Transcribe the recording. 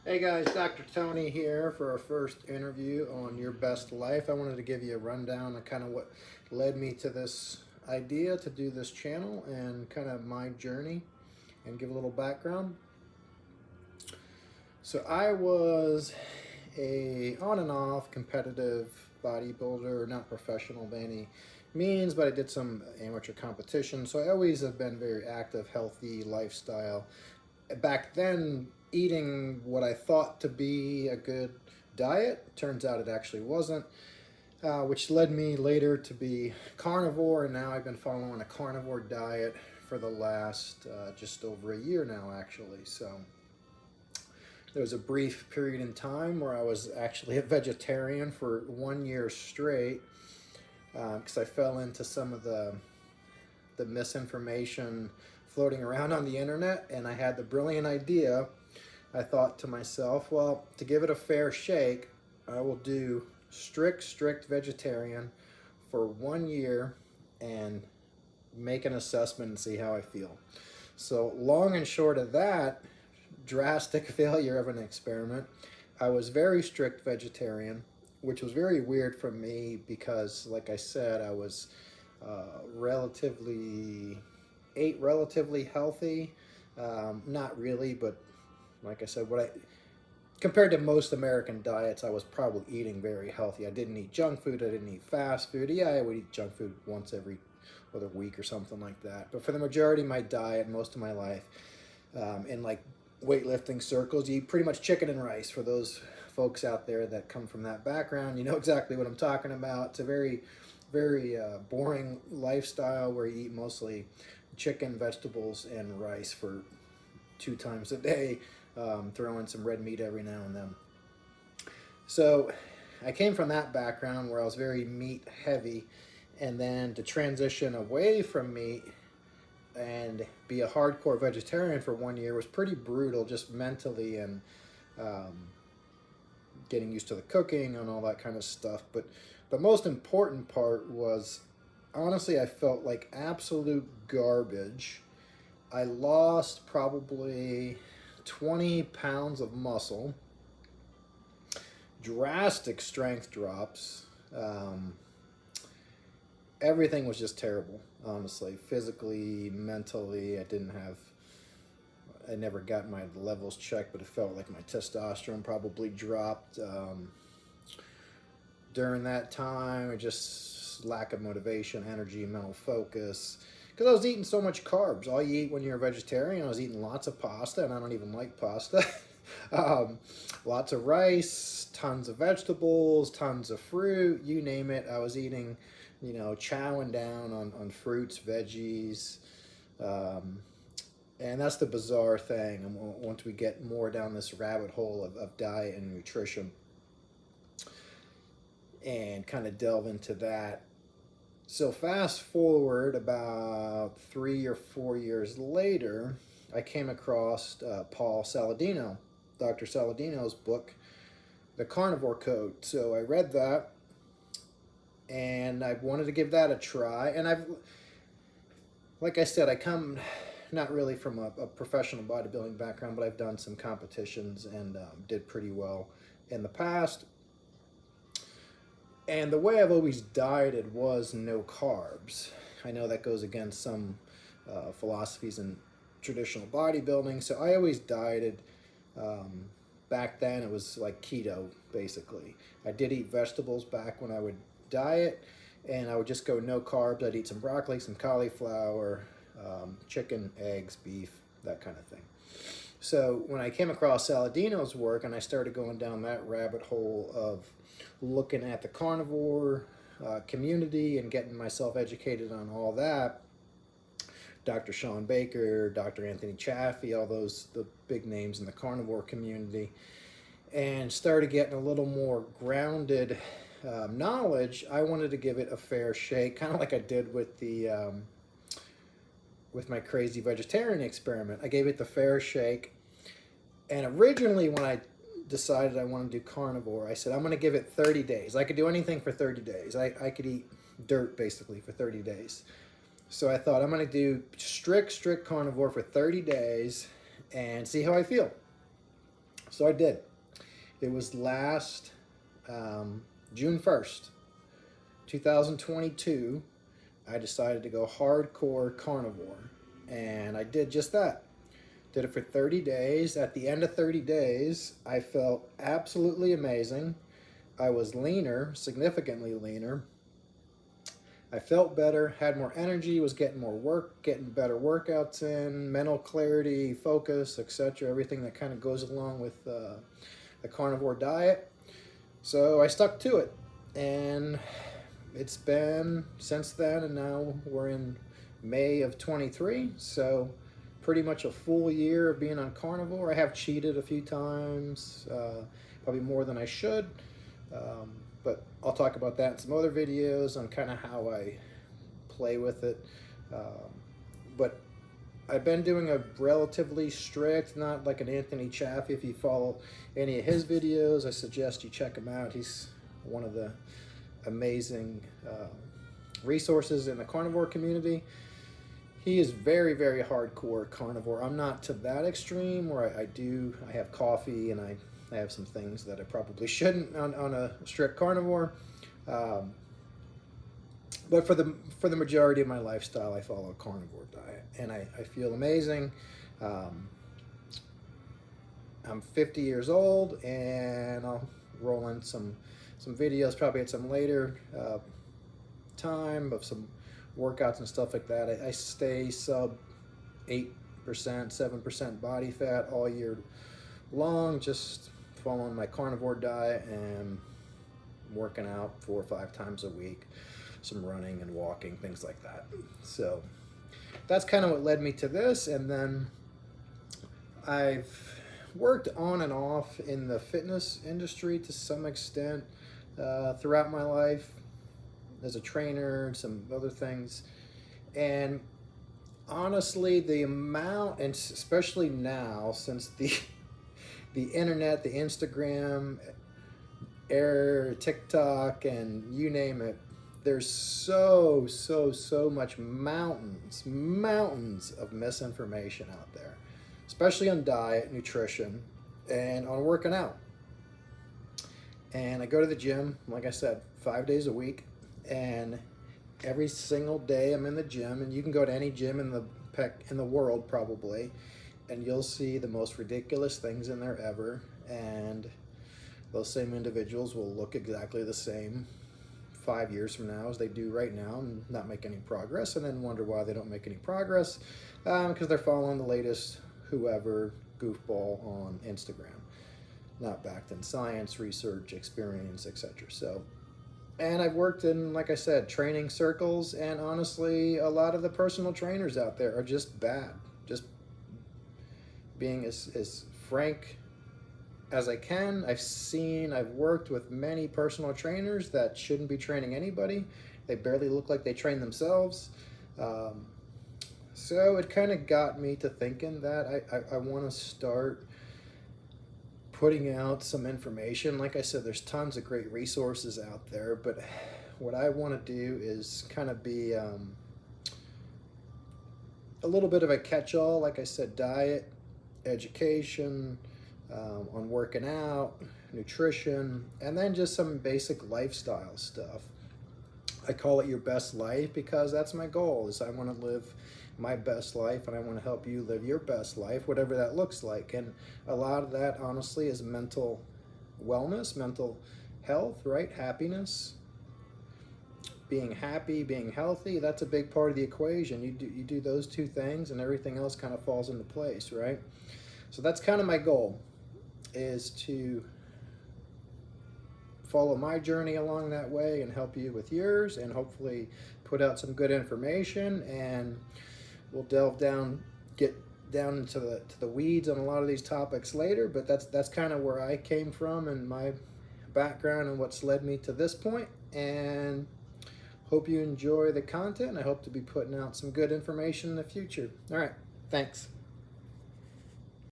Hey guys, Dr. Tony here for our first interview on Your Best Life. I wanted to give you a rundown of kind of what led me to this idea to do this channel and kind of my journey and give a little background. So I was a on and off competitive bodybuilder, not professional by any means, but I did some amateur competition. So I always have been very active, healthy lifestyle. Back then, eating what I thought to be a good diet, turns out it actually wasn't, which led me later to be carnivore, and now I've been following a carnivore diet for the last just over a year now, actually. So there was a brief period in time where I was actually a vegetarian for 1 year straight because I fell into some of the misinformation floating around on the internet, and I had the brilliant idea. I thought to myself, well, to give it a fair shake, I will do strict vegetarian for 1 year and make an assessment and see how I feel. So long and short of that drastic failure of an experiment, I was very strict vegetarian, which was very weird for me because, like I said, I was relatively ate relatively healthy. Not really, but like I said, what I compared to most American diets, I was probably eating very healthy. I didn't eat junk food. I didn't eat fast food. Yeah, I would eat junk food once every other week or something like that. But for the majority of my diet, most of my life, in like weightlifting circles, you eat pretty much chicken and rice. For those folks out there that come from that background, you know exactly what I'm talking about. It's a very boring lifestyle where you eat mostly chicken, vegetables, and rice for 2 times a day, throw in some red meat every now and then. So I came from that background where I was very meat heavy, and then to transition away from meat and be a hardcore vegetarian for 1 year was pretty brutal, just mentally and um, getting used to the cooking and all that kind of stuff. But the most important part was, honestly, I felt like absolute garbage. I lost probably 20 pounds of muscle, drastic strength drops. Everything was just terrible, honestly. Physically, mentally, I never got my levels checked, but it felt like my testosterone probably dropped during that time. It just lack of motivation, energy, mental focus. Because I was eating so much carbs. All you eat when you're a vegetarian, I was eating lots of pasta, and I don't even like pasta. Lots of rice, tons of vegetables, tons of fruit, you name it. I was eating, chowing down on fruits, veggies. Um, and that's the bizarre thing. And once we get more down this rabbit hole of diet and nutrition and kind of delve into that. So fast forward about 3 or 4 years later, I came across Paul Saladino, Dr. Saladino's book, The Carnivore Code. So I read that, and I wanted to give that a try. And like I said, I come not really from a professional bodybuilding background, but I've done some competitions and did pretty well in the past. And the way I've always dieted was no carbs. I know that goes against some philosophies in traditional bodybuilding, so I always dieted. Back then, it was like keto, basically. I did eat vegetables back when I would diet, and I would just go no carbs. I'd eat some broccoli, some cauliflower, chicken, eggs, beef, that kind of thing. So when I came across Saladino's work and I started going down that rabbit hole of looking at the carnivore community and getting myself educated on all that, Dr. Sean Baker, Dr. Anthony Chaffee, all those the big names in the carnivore community, and started getting a little more grounded knowledge, I wanted to give it a fair shake, kind of like I did with my crazy vegetarian experiment. I gave it the fair shake, and originally when I decided I wanted to do carnivore, I said I'm going to give it 30 days. I could do anything for 30 days. I could eat dirt basically for 30 days. So I thought I'm going to do strict carnivore for 30 days and see how I feel. So I did. It was last June 1st, 2022. I decided to go hardcore carnivore, and I did just that. Did it for 30 days. At the end of 30 days, I felt absolutely amazing. I was leaner, significantly leaner. I felt better, had more energy, was getting more work, getting better workouts in, mental clarity, focus, etc. Everything that kind of goes along with the carnivore diet. So I stuck to it, and it's been since then, and now we're in May of 23, so pretty much a full year of being on carnivore. I have cheated a few times, probably more than I should, but I'll talk about that in some other videos on kind of how I play with it. But I've been doing a relatively strict, not like an Anthony Chaffee. If you follow any of his videos, I suggest you check him out. He's one of the amazing resources in the carnivore community. He is very, very hardcore carnivore. I'm not to that extreme where I have coffee and I have some things that I probably shouldn't on a strict carnivore. But for the majority of my lifestyle, I follow a carnivore diet, and I feel amazing. I'm 50 years old, and I'll roll in some videos probably at some later time of some workouts and stuff like that. I stay sub 8%, 7% body fat all year long, just following my carnivore diet and working out 4 or 5 times a week, some running and walking, things like that. So that's kind of what led me to this. And then I've worked on and off in the fitness industry to some extent throughout my life as a trainer and some other things. And honestly, the amount, and especially now since the internet, the Instagram era, TikTok, and you name it, there's so much mountains of misinformation out there, especially on diet, nutrition, and on working out. And I go to the gym, like I said, 5 days a week, and every single day I'm in the gym, and you can go to any gym in the world probably, and you'll see the most ridiculous things in there ever, and those same individuals will look exactly the same 5 years from now as they do right now and not make any progress, and then wonder why they don't make any progress, because they're following the latest whoever goofball on Instagram, not backed in science, research, experience, etc. So, and I've worked in, like I said, training circles, and honestly, a lot of the personal trainers out there are just bad. Just being as frank as I can. I've worked with many personal trainers that shouldn't be training anybody. They barely look like they train themselves. So it kind of got me to thinking that I want to start putting out some information. Like I said, there's tons of great resources out there, but what I want to do is kind of be a little bit of a catch-all. Like I said, diet, education, on working out, nutrition, and then just some basic lifestyle stuff. I call it your best life because that's my goal, is I want to live my best life, and I want to help you live your best life, whatever that looks like. And a lot of that, honestly, is mental wellness, mental health, right? Happiness, being happy, being healthy. That's a big part of the equation. You do those two things, and everything else kind of falls into place, right? So that's kind of my goal, is to follow my journey along that way and help you with yours, and hopefully put out some good information. And we'll get down into the weeds on a lot of these topics later, but that's kind of where I came from and my background and what's led me to this point. And hope you enjoy the content. I hope to be putting out some good information in the future. All right, thanks.